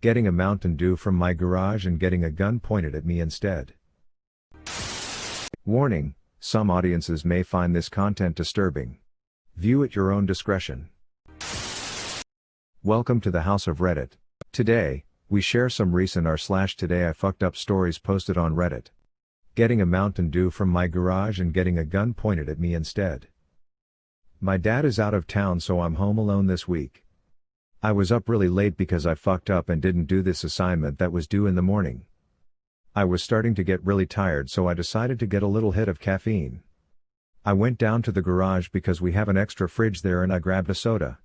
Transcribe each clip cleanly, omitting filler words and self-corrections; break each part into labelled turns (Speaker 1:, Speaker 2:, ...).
Speaker 1: getting a Mountain Dew from my garage and getting a gun pointed at me instead. Warning, some audiences may find this content disturbing. View at your own discretion. Welcome to the House of Reddit. Today, we share some recent r/TodayIFuckedUp stories posted on Reddit. Getting a Mountain Dew from my garage and getting a gun pointed at me instead. My dad is out of town, so I'm home alone this week. I was up really late because I fucked up and didn't do this assignment that was due in the morning. I was starting to get really tired, so I decided to get a little hit of caffeine. I went down to the garage because we have an extra fridge there and I grabbed a soda.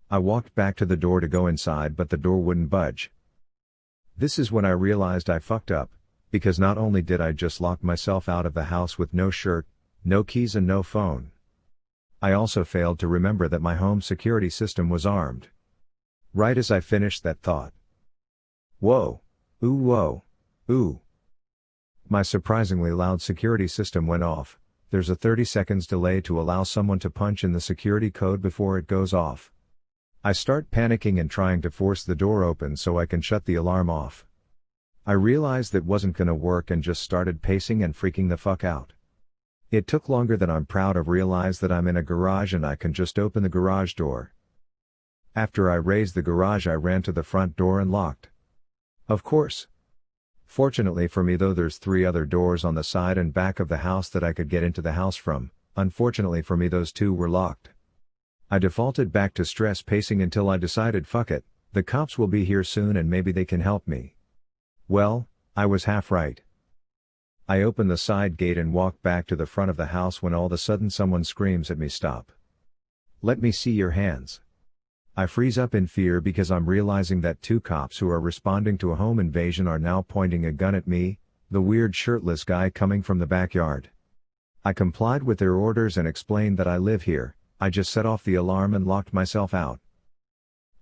Speaker 1: I walked back to the door to go inside, but the door wouldn't budge. This is when I realized I fucked up, because not only did I just lock myself out of the house with no shirt, no keys and no phone, I also failed to remember that my home security system was armed. Right as I finished that thought. Whoa. Whoa. Ooh. My surprisingly loud security system went off. There's a 30 seconds delay to allow someone to punch in the security code before it goes off. I start panicking and trying to force the door open so I can shut the alarm off. I realized that wasn't gonna work and just started pacing and freaking the fuck out. It took longer than I'm proud of. Realize that I'm in a garage and I can just open the garage door. After I raised the garage, I ran to the front door and locked. Of course. Fortunately for me though, there's 3 other doors on the side and back of the house that I could get into the house from. Unfortunately for me, those 2 were locked. I defaulted back to stress pacing until I decided, fuck it, the cops will be here soon and maybe they can help me. Well, I was half right. I opened the side gate and walked back to the front of the house when all of a sudden someone screams at me, "Stop. Let me see your hands." I freeze up in fear because I'm realizing that 2 cops who are responding to a home invasion are now pointing a gun at me, the weird shirtless guy coming from the backyard. I complied with their orders and explained that I live here. I just set off the alarm and locked myself out.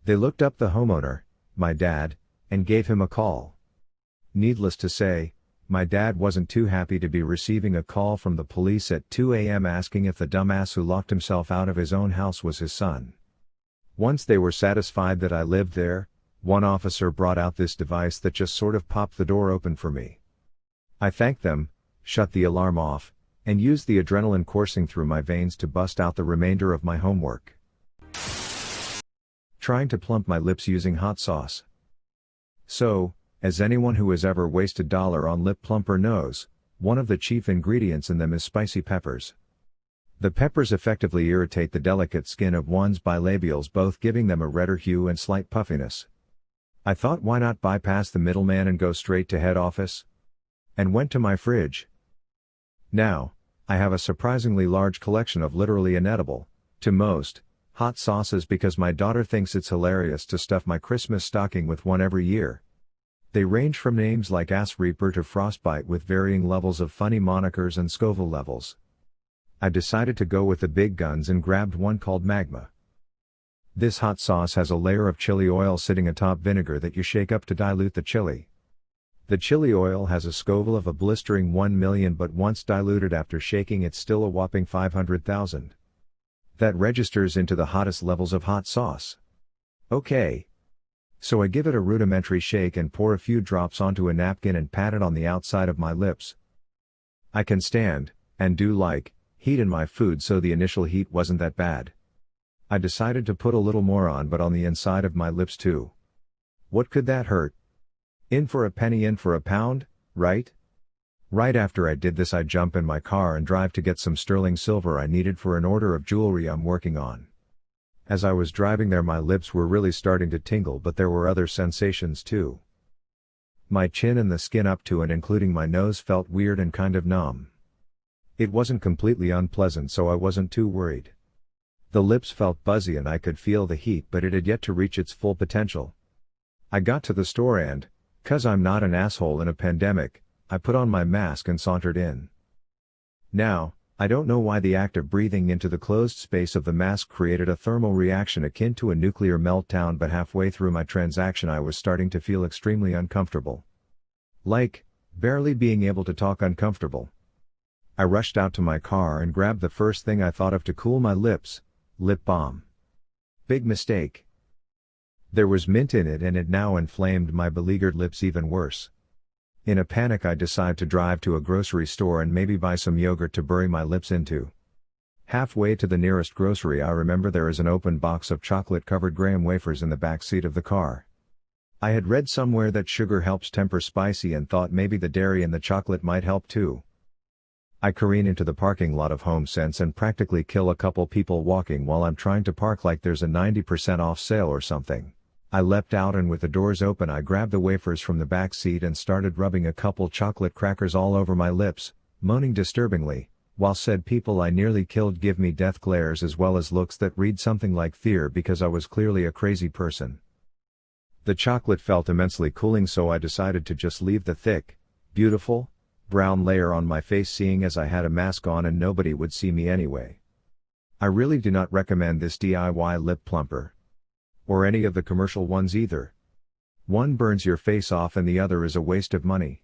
Speaker 1: They looked up the homeowner, my dad, and gave him a call. Needless to say, my dad wasn't too happy to be receiving a call from the police at 2 a.m. asking if the dumbass who locked himself out of his own house was his son. Once they were satisfied that I lived there, one officer brought out this device that just sort of popped the door open for me. I thanked them, shut the alarm off, and used the adrenaline coursing through my veins to bust out the remainder of my homework. Trying to plump my lips using hot sauce. So, as anyone who has ever wasted $1 on lip plumper knows, one of the chief ingredients in them is spicy peppers. The peppers effectively irritate the delicate skin of one's bilabials, both giving them a redder hue and slight puffiness. I thought, why not bypass the middleman and go straight to head office? And went to my fridge. Now, I have a surprisingly large collection of literally inedible, to most, hot sauces because my daughter thinks it's hilarious to stuff my Christmas stocking with one every year. They range from names like Ass Reaper to Frostbite, with varying levels of funny monikers and Scoville levels. I decided to go with the big guns and grabbed one called Magma. This hot sauce has a layer of chili oil sitting atop vinegar that you shake up to dilute the chili. The chili oil has a Scoville of a blistering 1 million, but once diluted after shaking it's still a whopping 500,000. That registers into the hottest levels of hot sauce. Okay. So I give it a rudimentary shake and pour a few drops onto a napkin and pat it on the outside of my lips. I can stand, and do like, heat in my food, so the initial heat wasn't that bad. I decided to put a little more on, but on the inside of my lips too. What could that hurt? In for a penny, in for a pound, right? Right after I did this, I jump in my car and drive to get some sterling silver I needed for an order of jewelry I'm working on. As I was driving there, my lips were really starting to tingle, but there were other sensations too. My chin and the skin up to and including my nose felt weird and kind of numb. It wasn't completely unpleasant, so I wasn't too worried. The lips felt buzzy and I could feel the heat, but it had yet to reach its full potential. I got to the store and, 'cause I'm not an asshole in a pandemic, I put on my mask and sauntered in. Now, I don't know why the act of breathing into the closed space of the mask created a thermal reaction akin to a nuclear meltdown, but halfway through my transaction I was starting to feel extremely uncomfortable. Like, barely being able to talk uncomfortable. I rushed out to my car and grabbed the first thing I thought of to cool my lips, lip balm. Big mistake. There was mint in it and it now inflamed my beleaguered lips even worse. In a panic I decide to drive to a grocery store and maybe buy some yogurt to bury my lips into. Halfway to the nearest grocery I remember there is an open box of chocolate-covered graham wafers in the back seat of the car. I had read somewhere that sugar helps temper spicy and thought maybe the dairy in the chocolate might help too. I careen into the parking lot of HomeSense and practically kill a couple people walking while I'm trying to park like there's a 90% off sale or something. I leapt out and with the doors open I grabbed the wafers from the back seat and started rubbing a couple chocolate crackers all over my lips, moaning disturbingly, while said people I nearly killed give me death glares as well as looks that read something like fear because I was clearly a crazy person. The chocolate felt immensely cooling so I decided to just leave the thick, beautiful, brown layer on my face seeing as I had a mask on and nobody would see me anyway. I really do not recommend this DIY lip plumper. Or any of the commercial ones either. One burns your face off and the other is a waste of money.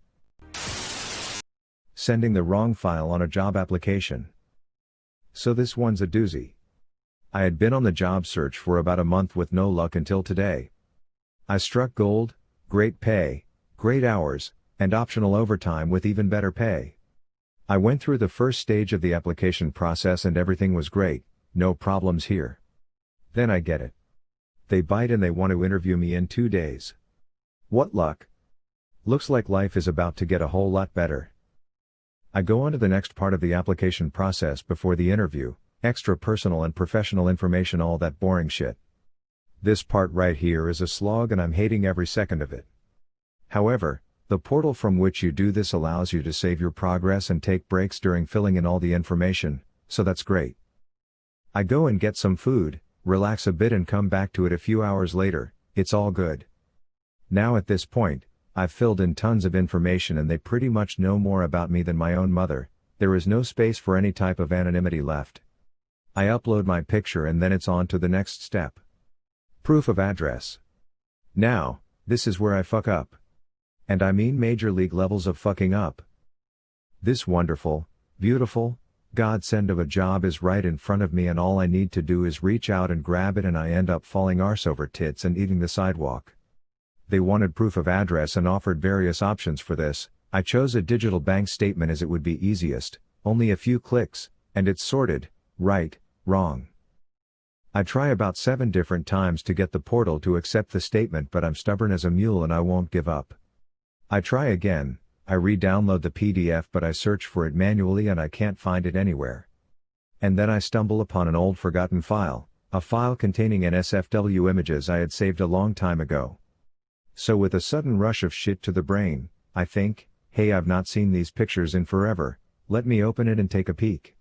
Speaker 1: Sending the wrong file on a job application. So this one's a doozy. I had been on the job search for about a month with no luck until today. I struck gold, great pay, great hours, and optional overtime with even better pay. I went through the first stage of the application process and everything was great, no problems here. Then I get it. They bite and they want to interview me in 2 days. What luck. Looks like life is about to get a whole lot better. I go on to the next part of the application process before the interview, extra personal and professional information, all that boring shit. This part right here is a slog and I'm hating every second of it. However, the portal from which you do this allows you to save your progress and take breaks during filling in all the information, so that's great. I go and get some food, relax a bit and come back to it a few hours later, it's all good. Now at this point, I've filled in tons of information and they pretty much know more about me than my own mother, there is no space for any type of anonymity left. I upload my picture and then it's on to the next step. Proof of address. Now, this is where I fuck up. And I mean major league levels of fucking up. This wonderful, beautiful, godsend of a job is right in front of me and all I need to do is reach out and grab it and I end up falling arse over tits and eating the sidewalk. They wanted proof of address and offered various options for this. I chose a digital bank statement as it would be easiest, only a few clicks, and it's sorted, right, wrong. I try about 7 different times to get the portal to accept the statement but I'm stubborn as a mule and I won't give up. I try again, I re-download the PDF but I search for it manually and I can't find it anywhere. And then I stumble upon an old forgotten file, a file containing NSFW images I had saved a long time ago. So with a sudden rush of shit to the brain, I think, hey, I've not seen these pictures in forever, let me open it and take a peek.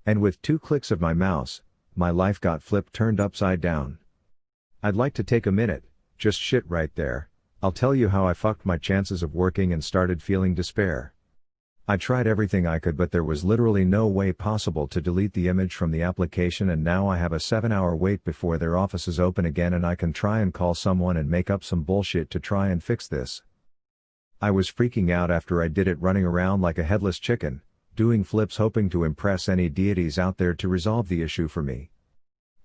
Speaker 1: And with 2 clicks of my mouse, my life got turned upside down. I'd like to take a minute, just shit right there, I'll tell you how I fucked my chances of working and started feeling despair. I tried everything I could but there was literally no way possible to delete the image from the application and now I have a 7-hour wait before their offices open again and I can try and call someone and make up some bullshit to try and fix this. I was freaking out after I did it, running around like a headless chicken, doing flips hoping to impress any deities out there to resolve the issue for me.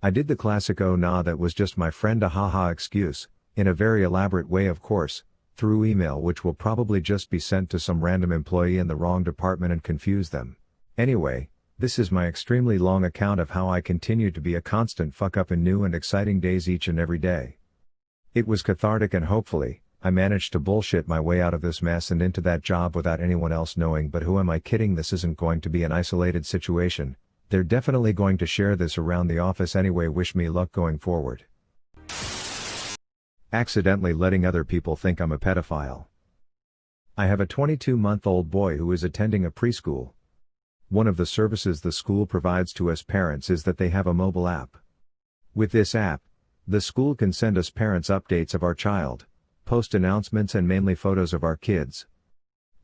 Speaker 1: I did the classic "oh nah that was just my friend" a haha excuse, in a very elaborate way of course, through email which will probably just be sent to some random employee in the wrong department and confuse them. Anyway, this is my extremely long account of how I continue to be a constant fuck up in new and exciting days each and every day. It was cathartic and hopefully, I managed to bullshit my way out of this mess and into that job without anyone else knowing, but who am I kidding, this isn't going to be an isolated situation, they're definitely going to share this around the office anyway, wish me luck going forward. Accidentally letting other people think I'm a pedophile. I have a 22-month-old boy who is attending a preschool. One of the services the school provides to us parents is that they have a mobile app. With this app, the school can send us parents updates of our child, post announcements and mainly photos of our kids.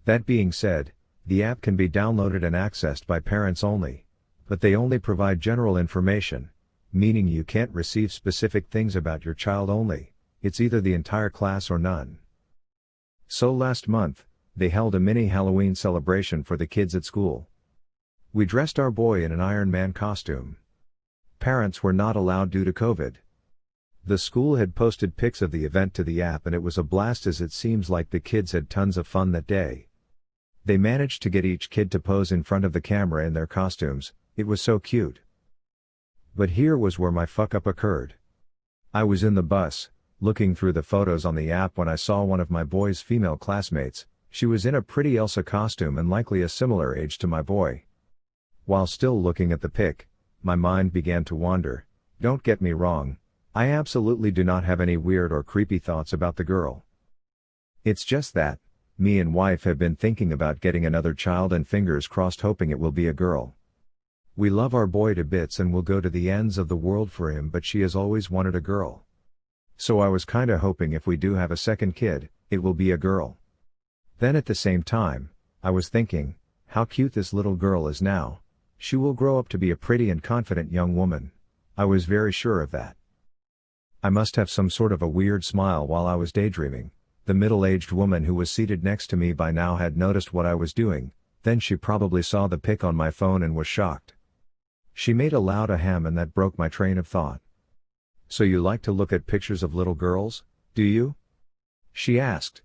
Speaker 1: That being said, the app can be downloaded and accessed by parents only, but they only provide general information, meaning you can't receive specific things about your child only. It's either the entire class or none. So last month, they held a mini Halloween celebration for the kids at school. We dressed our boy in an Iron Man costume. Parents were not allowed due to COVID. The school had posted pics of the event to the app and it was a blast as it seems like the kids had tons of fun that day. They managed to get each kid to pose in front of the camera in their costumes, it was so cute. But here was where my fuck up occurred. I was in the bus, looking through the photos on the app when I saw one of my boy's female classmates. She was in a pretty Elsa costume and likely a similar age to my boy. While still looking at the pic, my mind began to wander. Don't get me wrong, I absolutely do not have any weird or creepy thoughts about the girl. It's just that, me and wife have been thinking about getting another child and fingers crossed hoping it will be a girl. We love our boy to bits and will go to the ends of the world for him, but she has always wanted a girl. So I was kinda hoping if we do have a second kid, it will be a girl. Then at the same time, I was thinking, how cute this little girl is now. She will grow up to be a pretty and confident young woman. I was very sure of that. I must have some sort of a weird smile while I was daydreaming. The middle-aged woman who was seated next to me by now had noticed what I was doing, then she probably saw the pic on my phone and was shocked. She made a loud ahem and that broke my train of thought. So you like to look at pictures of little girls, do you? She asked.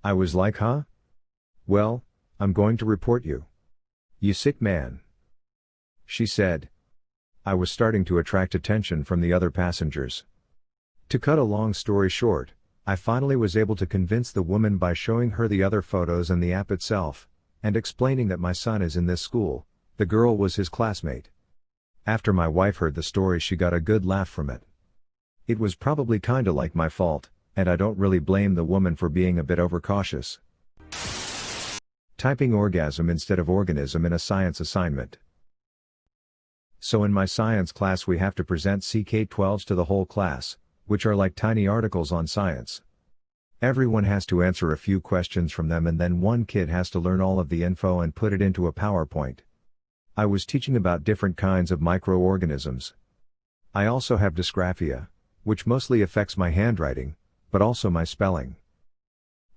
Speaker 1: I was like, huh? Well, I'm going to report you. You sick man. She said. I was starting to attract attention from the other passengers. To cut a long story short, I finally was able to convince the woman by showing her the other photos and the app itself, and explaining that my son is in this school. The girl was his classmate. After my wife heard the story, she got a good laugh from it. It was probably kinda like my fault, and I don't really blame the woman for being a bit overcautious. Typing orgasm instead of organism in a science assignment. So in my science class we have to present CK12s to the whole class, which are like tiny articles on science. Everyone has to answer a few questions from them and then one kid has to learn all of the info and put it into a PowerPoint. I was teaching about different kinds of microorganisms. I also have dysgraphia, which mostly affects my handwriting, but also my spelling.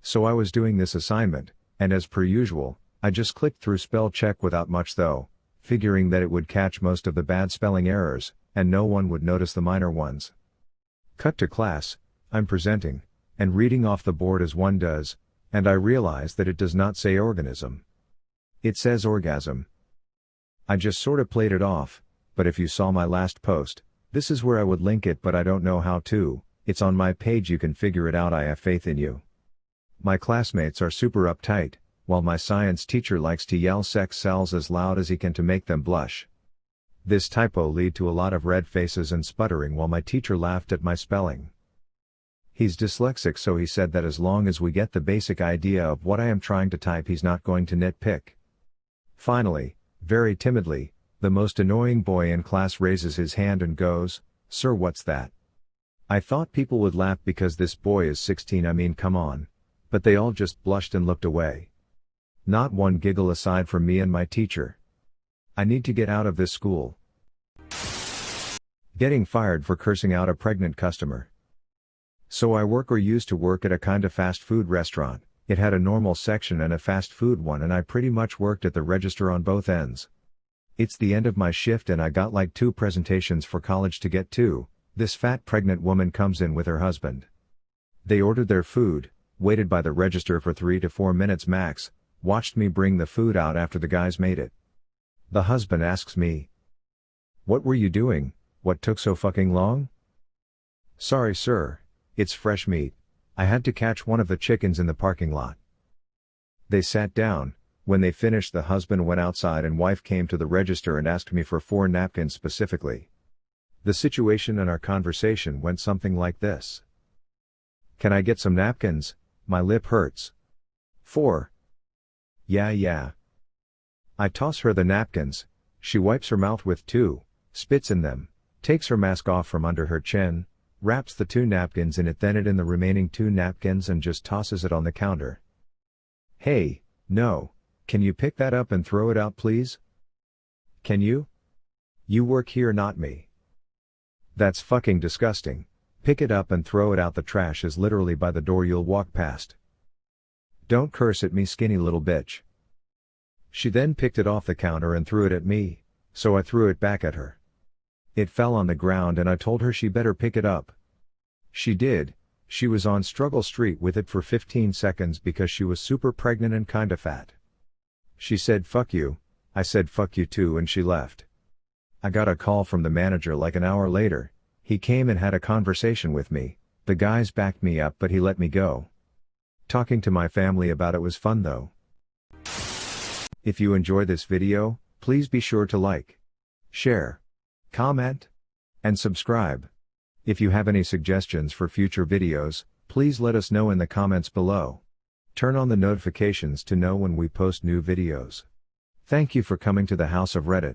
Speaker 1: So I was doing this assignment, and as per usual, I just clicked through spell check without much though, figuring that it would catch most of the bad spelling errors, and no one would notice the minor ones. Cut to class, I'm presenting, and reading off the board as one does, and I realize that it does not say organism. It says orgasm. I just sorta played it off, but if you saw my last post, this is where I would link it but I don't know how to, it's on my page, you can figure it out, I have faith in you. My classmates are super uptight, while my science teacher likes to yell sex cells as loud as he can to make them blush. This typo led to a lot of red faces and sputtering while my teacher laughed at my spelling. He's dyslexic, so he said that as long as we get the basic idea of what I am trying to type he's not going to nitpick. Finally, very timidly, the most annoying boy in class raises his hand and goes, "Sir, what's that?" I thought people would laugh because this boy is 16, I mean come on. But they all just blushed and looked away. Not one giggle aside from me and my teacher. I need to get out of this school. Getting fired for cursing out a pregnant customer. So I work or used to work at a kinda fast food restaurant. It had a normal section and a fast food one and I pretty much worked at the register on both ends. It's the end of my shift and I got like 2 presentations for college to get to. This fat pregnant woman comes in with her husband. They ordered their food, waited by the register for 3 to 4 minutes max, watched me bring the food out after the guys made it. The husband asks me, "What were you doing? What took so fucking long?" "Sorry sir, it's fresh meat. I had to catch one of the chickens in the parking lot." They sat down. When they finished, the husband went outside and wife came to the register and asked me for 4 napkins specifically. The situation and our conversation went something like this. "Can I get some napkins? My lip hurts." 4. Yeah. I toss her the napkins, she wipes her mouth with 2, spits in them, takes her mask off from under her chin, wraps the 2 napkins in it, then it in the remaining 2 napkins and just tosses it on the counter. "Hey, no, can you pick that up and throw it out please? Can you? You work here, not me." "That's fucking disgusting. Pick it up and throw it out, the trash is literally by the door you'll walk past." "Don't curse at me, skinny little bitch." She then picked it off the counter and threw it at me, so I threw it back at her. It fell on the ground and I told her she better pick it up. She did, she was on Struggle Street with it for 15 seconds because she was super pregnant and kinda fat. She said fuck you, I said fuck you too and she left. I got a call from the manager like an hour later, he came and had a conversation with me, the guys backed me up but he let me go. Talking to my family about it was fun though. If you enjoy this video, please be sure to like, share, comment, and subscribe. If you have any suggestions for future videos, please let us know in the comments below. Turn on the notifications to know when we post new videos. Thank you for coming to the House of Reddit.